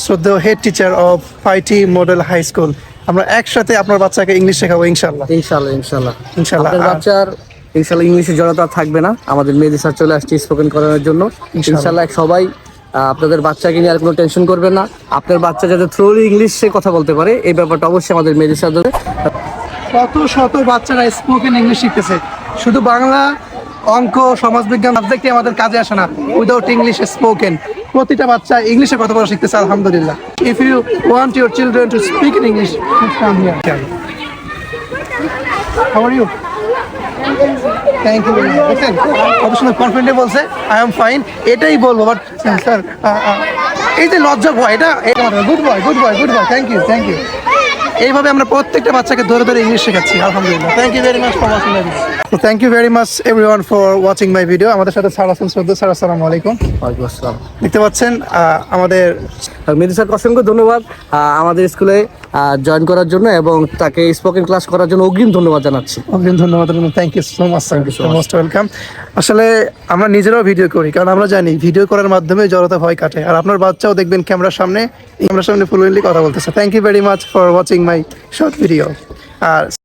শ্রদ্ধেয় head teacher of ফাইটি model high school. আমরা একসাথে আপনার বাচ্চাকে ইংলিশ শেখাবো ইনশাল্লাহ। ইনশাল্লাহ ইনশাল্লাহ ইনশাল্লাহ। আপনার বাচ্চার ইনশাল্লাহ ইংলিশে জড়তা থাকবে না। আমাদের মেহেদী স্যার চলে আসছে স্পোকেন করানোর জন্য। ইনশাল্লাহ সবাই আপনাদের বাচ্চাকে নিয়ে আর কোনো টেনশন করবেন না। আপনার বাচ্চা যাতে থ্রোলি ইংলিশে কথা বলতে পারে এই ব্যাপারটা অবশ্যই আমাদের মেহেদী স্যার ধরে। কত শত বাচ্চারা স্পোকেন ইংলিশ শিখতেছে, শুধু বাংলা, অঙ্ক, সমাজবিজ্ঞান সাবজেক্টে আমাদের কাজে আসে না উইদাউট ইংলিশ স্পোকেন। প্রতিটা বাচ্চা ইংলিশে কথা বলা শিখতেছে আলহামদুলিল্লাহ। If you want your children to speak in English, come here. How are you? Thank you. দেখেন কত সুন্দর কনফিডেন্টলি বলছে আই এম ফাইন। এটাই বলবো, বাট স্যার এই যে লজ্জা ভয়, এটা good boy good boy good boy, thank you thank you. এইভাবে আমরা প্রত্যেকটা বাচ্চাকে ধরে ধরে ইংলিশ শেখাচ্ছি আলহামদুলিল্লাহ। Thank you very much for watching my video. Thank you very much everyone for watching my video. আমাদের সাথে স্যার আছেন শ্রদ্ধেয় স্যার, আসসালামু আলাইকুম। ওয়ালাইকুম আসসালাম। দেখতে পাচ্ছেন আমাদের মেহেদী স্যারকে অসংখ্য ধন্যবাদ আমাদের স্কুলে জয়েন করার জন্য এবং তাকে স্পোকেন ক্লাস করার জন্য অগ্রিম ধন্যবাদ জানাচ্ছি। অগ্রিম ধন্যবাদ। Thank you so much sir, most welcome. আসলে আমরা নিজেরাও ভিডিও করি, কারণ আমরা জানি ভিডিও করার মাধ্যমে জড়তা ভয় কাটে। আর আপনার বাচ্চাও দেখবেন ক্যামেরার সামনে ফ্লুয়েন্টলি কথা বলতেছে। Thank you very much for watching my short video. R